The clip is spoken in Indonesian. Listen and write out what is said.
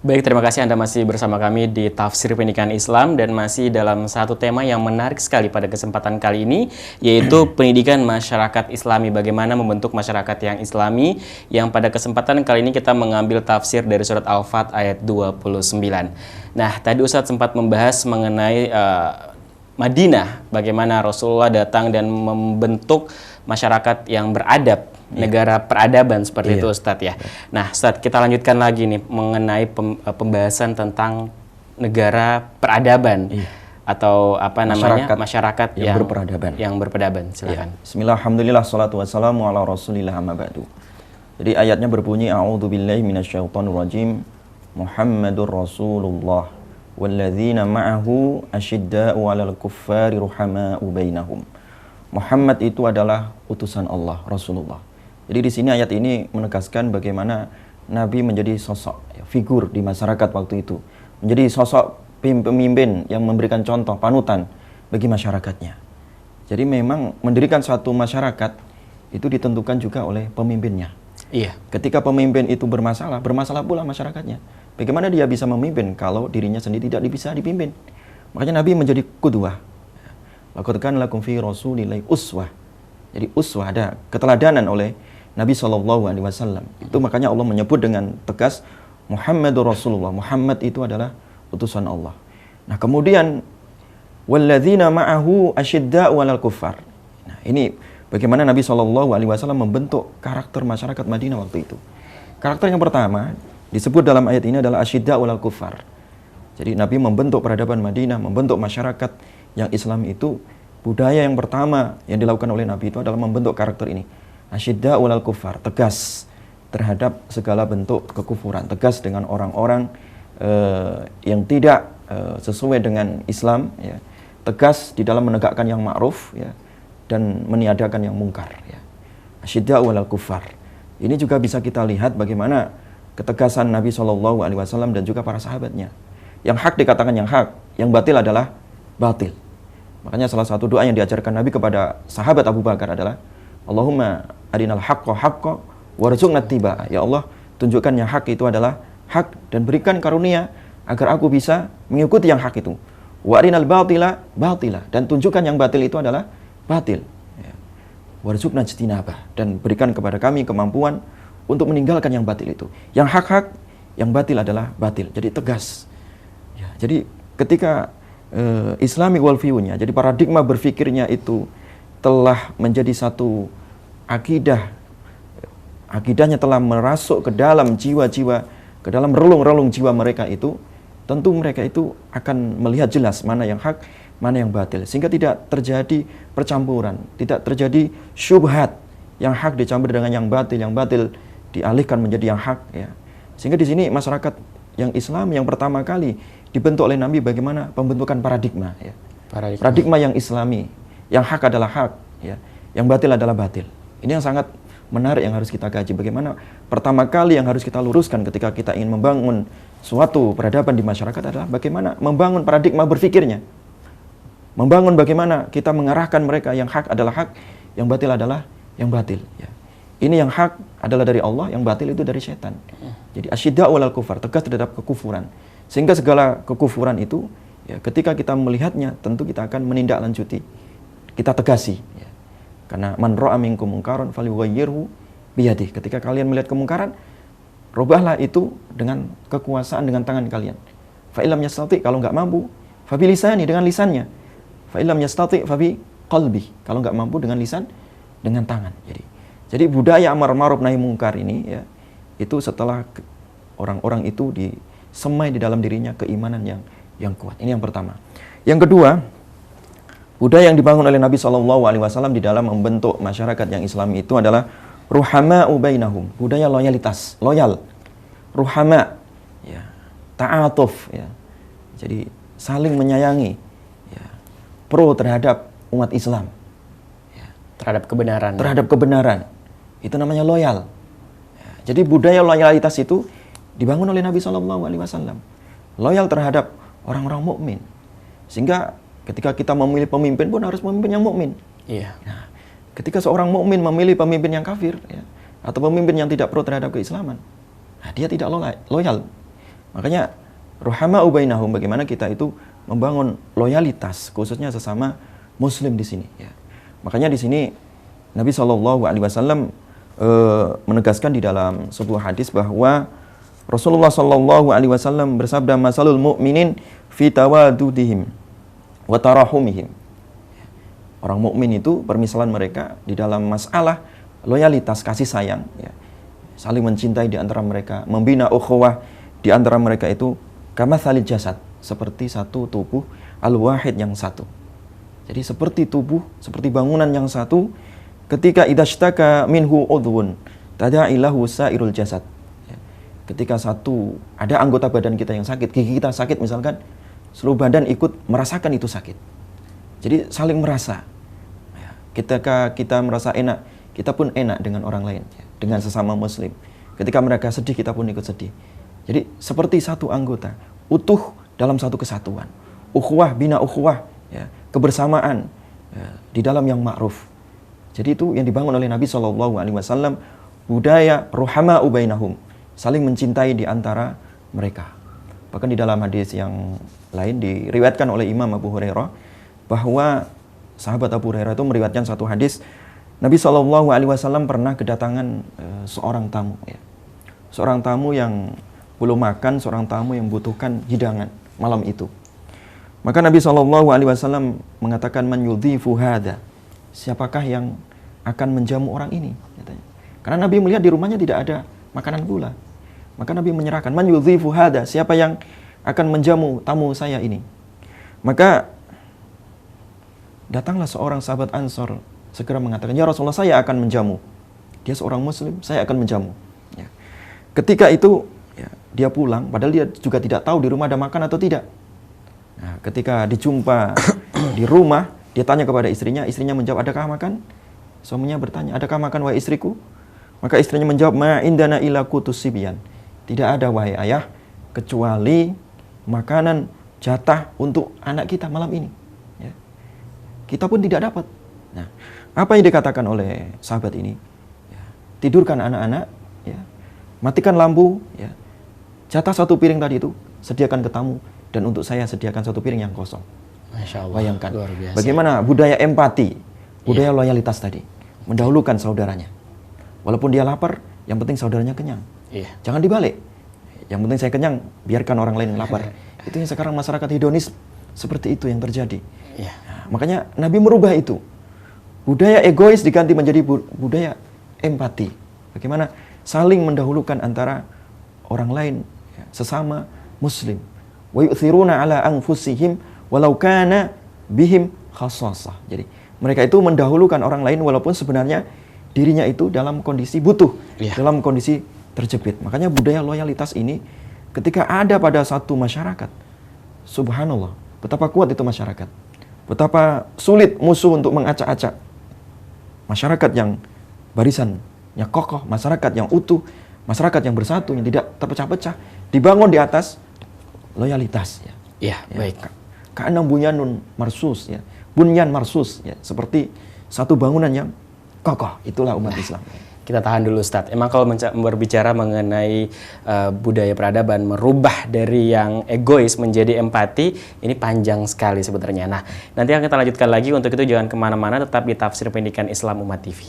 Baik, terima kasih Anda masih bersama kami di Tafsir Pendidikan Islam dan masih dalam satu tema yang menarik sekali pada kesempatan kali ini, yaitu pendidikan masyarakat Islami. Bagaimana membentuk masyarakat yang Islami, yang pada kesempatan kali ini kita mengambil tafsir dari surat Al-Fat ayat 29. Nah, tadi Ustadz sempat membahas mengenai Madinah, bagaimana Rasulullah datang dan membentuk masyarakat yang beradab, negara peradaban seperti itu Ustadz ya. Nah Ustadz, kita lanjutkan lagi nih mengenai pembahasan tentang negara peradaban atau apa namanya masyarakat yang berperadaban. Silakan. Bismillah, alhamdulillah, salatu wassalamu ala rasulillah, amma ba'du. Jadi ayatnya berbunyi a'udzubillahi minasyaitonirrajim, Muhammadur Rasulullah walladzina ma'ahu asyidda'u 'alal kuffari ruhama'u bainahum. Muhammad itu adalah utusan Allah, Rasulullah. Jadi di sini ayat ini menegaskan bagaimana Nabi menjadi sosok, figur di masyarakat waktu itu. Menjadi sosok pemimpin yang memberikan contoh, panutan bagi masyarakatnya. Jadi memang mendirikan suatu masyarakat itu ditentukan juga oleh pemimpinnya. Iya. Ketika pemimpin itu bermasalah pula masyarakatnya. Bagaimana dia bisa memimpin kalau dirinya sendiri tidak bisa dipimpin? Makanya Nabi menjadi qudwah. Laqad kana lakum fi rasulillahi uswah. Jadi uswah, ada keteladanan oleh Nabi SAW. Itu makanya Allah menyebut dengan tegas Muhammadur Rasulullah. Muhammad itu adalah utusan Allah. Nah kemudian walladzina ma'ahu asyidda'u 'alal kuffar. Nah ini bagaimana Nabi SAW membentuk karakter masyarakat Madinah waktu itu. Karakter yang pertama disebut dalam ayat ini adalah asyidda'u 'alal kuffar. Jadi Nabi membentuk peradaban Madinah, membentuk masyarakat yang Islam itu. Budaya yang pertama yang dilakukan oleh Nabi itu adalah membentuk karakter ini. Asyidda'u 'alal kuffar, tegas terhadap segala bentuk kekufuran, tegas dengan orang-orang yang tidak sesuai dengan Islam, ya. Tegas di dalam menegakkan yang ma'ruf, ya, dan meniadakan yang mungkar, ya. Asyidda'u 'alal kuffar. Ini juga bisa kita lihat bagaimana ketegasan Nabi SAW dan juga para sahabatnya. Yang hak dikatakan yang hak, yang batil adalah batil. Makanya salah satu doa yang diajarkan Nabi kepada sahabat Abu Bakar adalah Allahumma arinal haqqa haqqa warzuqna tiba'ah. Ya Allah, tunjukkan yang hak itu adalah hak dan berikan karunia agar aku bisa mengikuti yang hak itu. Wa arinal batila batila, dan tunjukkan yang batil itu adalah batil. Ya. Warzuqna ijtinabah, dan berikan kepada kami kemampuan untuk meninggalkan yang batil itu. Yang hak-hak, yang batil adalah batil. Jadi tegas. Ya, jadi ketika Islamic worldview-nya, jadi paradigma berfikirnya itu telah menjadi satu akidahnya telah merasuk ke dalam jiwa-jiwa, ke dalam relung-relung jiwa mereka itu, tentu mereka itu akan melihat jelas mana yang hak, mana yang batil, sehingga tidak terjadi percampuran, tidak terjadi syubhat, yang hak dicampur dengan yang batil dialihkan menjadi yang hak, ya. Sehingga di sini masyarakat yang Islam yang pertama kali dibentuk oleh Nabi bagaimana pembentukan paradigma, ya. Paradigma yang Islami, yang hak adalah hak, ya, yang batil adalah batil. Ini yang sangat menarik yang harus kita kaji. Bagaimana pertama kali yang harus kita luruskan ketika kita ingin membangun suatu peradaban di masyarakat adalah bagaimana membangun paradigma berfikirnya. Membangun bagaimana kita mengarahkan mereka yang hak adalah hak, yang batil adalah yang batil, ya. Ini yang hak adalah dari Allah, yang batil itu dari setan. Jadi asyidda'u 'alal kuffar, tegas terhadap kekufuran. Sehingga segala kekufuran itu, ya, ketika kita melihatnya, tentu kita akan menindaklanjuti, kita tegasi, ya. Karena man ra'a minkum munkaran falyughayyirhu biyadihi. Ketika kalian melihat kemungkaran, rubahlah itu dengan kekuasaan, dengan tangan kalian. Fa illam yastati, kalau enggak mampu, fa bilisani, dengan lisannya. Fa illam yastati fa bi qalbi, kalau enggak mampu dengan lisan, dengan tangan. Jadi budaya amar ma'ruf nahi mungkar ini, ya, itu setelah orang-orang itu disemai di dalam dirinya keimanan yang kuat. Ini yang pertama. Yang kedua, budaya yang dibangun oleh Nabi SAW di dalam membentuk masyarakat yang Islam itu adalah ruhama'u bainahum, budaya loyalitas, loyal. Ruhama, ya, ta'atuf, ya. Jadi saling menyayangi, ya, pro terhadap umat Islam, ya, terhadap kebenaran. Itu namanya loyal. Ya, jadi budaya loyalitas itu dibangun oleh Nabi SAW. Loyal terhadap orang-orang mukmin. Sehingga ketika kita memilih pemimpin pun harus pemimpin yang mukmin. Iya. Nah, ketika seorang mukmin memilih pemimpin yang kafir, ya, atau pemimpin yang tidak pro terhadap keislaman, nah, dia tidak loyal. Makanya ruhama'u bainahum, bagaimana kita itu membangun loyalitas khususnya sesama muslim di sini ya. Makanya di sini Nabi SAW menegaskan di dalam sebuah hadis bahwa Rasulullah SAW bersabda, masalul mu'minin fi tawadudihim wa tarahumihim. Orang mukmin itu permisalan mereka di dalam masalah loyalitas, kasih sayang ya. Saling mencintai di antara mereka, membina ukhuwah di antara mereka itu kama salil jasad, seperti satu tubuh al-wahid yang satu. Jadi seperti tubuh, seperti bangunan yang satu, ketika idashtaka minhu udhun tada'ilahu sairul jasad. Ketika satu ada anggota badan kita yang sakit, gigi kita sakit misalkan, seluruh badan ikut merasakan itu sakit. Jadi saling merasa. Ketika kita merasa enak, kita pun enak dengan orang lain, dengan sesama muslim. Ketika mereka sedih, kita pun ikut sedih. Jadi seperti satu anggota, utuh dalam satu kesatuan. Ukhuwah, bina ukhuwah, ya, kebersamaan ya, di dalam yang ma'ruf. Jadi itu yang dibangun oleh Nabi SAW, budaya ruhama'u bainahum, saling mencintai di antara mereka. Bahkan di dalam hadis yang lain diriwayatkan oleh Imam Abu Hurairah bahwa sahabat Abu Hurairah itu meriwayatkan satu hadis, Nabi SAW pernah kedatangan seorang tamu ya. Seorang tamu yang belum makan, seorang tamu yang membutuhkan hidangan malam itu. Maka Nabi SAW mengatakan, man yudhifu hadha, siapakah yang akan menjamu orang ini, katanya. Karena Nabi melihat di rumahnya tidak ada makanan pula. Maka Nabi menyerahkan, man yudhifu hadha, siapa yang akan menjamu tamu saya ini. Maka datanglah seorang sahabat Ansor segera mengatakan, ya Rasulullah, saya akan menjamu. Dia seorang muslim, saya akan menjamu ya. Ketika itu ya, dia pulang, padahal dia juga tidak tahu di rumah ada makan atau tidak. Nah, ketika dijumpa di rumah, dia tanya kepada istrinya, istrinya menjawab, adakah makan? Suaminya bertanya, adakah makan wahai istriku? Maka istrinya menjawab, ma indana ila kutus sibyan. Tidak ada wahai ayah, kecuali makanan jatah untuk anak kita malam ini. Ya. Kita pun tidak dapat. Nah, apa yang dikatakan oleh sahabat ini? Ya, tidurkan anak-anak, ya, matikan lampu, ya, jatah satu piring tadi itu, sediakan ke tamu, dan untuk saya sediakan satu piring yang kosong. Masya Allah, bayangkan luar biasa. Bagaimana budaya empati, budaya loyalitas tadi, mendahulukan saudaranya. Walaupun dia lapar, yang penting saudaranya kenyang. Jangan dibalik. Yang penting saya kenyang, biarkan orang lain lapar. Itu yang sekarang masyarakat hedonis seperti itu yang terjadi. Nah, makanya Nabi merubah itu. Budaya egois diganti menjadi budaya empati. Bagaimana saling mendahulukan antara orang lain, ya, sesama muslim. Wa yu'thiruna ala anfusihim walau kana bihim khassasah. Jadi mereka itu mendahulukan orang lain walaupun sebenarnya dirinya itu dalam kondisi butuh, dalam kondisi terjepit. Makanya budaya loyalitas ini ketika ada pada satu masyarakat, subhanallah, betapa kuat itu masyarakat. Betapa sulit musuh untuk mengacak-acak. Masyarakat yang barisannya kokoh, masyarakat yang utuh, masyarakat yang bersatu, yang tidak terpecah-pecah, dibangun di atas loyalitas. Ya, baik. Ka'anam bunyanun marsus, ya, bunyan marsus, ya, seperti satu bangunan yang kokoh. Itulah umat Islam. Kita tahan dulu, Ustadz. Emang kalau berbicara mengenai budaya peradaban, merubah dari yang egois menjadi empati, ini panjang sekali sebenarnya. Nah, nanti akan kita lanjutkan lagi. Untuk itu jangan kemana-mana, tetap di Tafsir Pendidikan Islam Umat TV.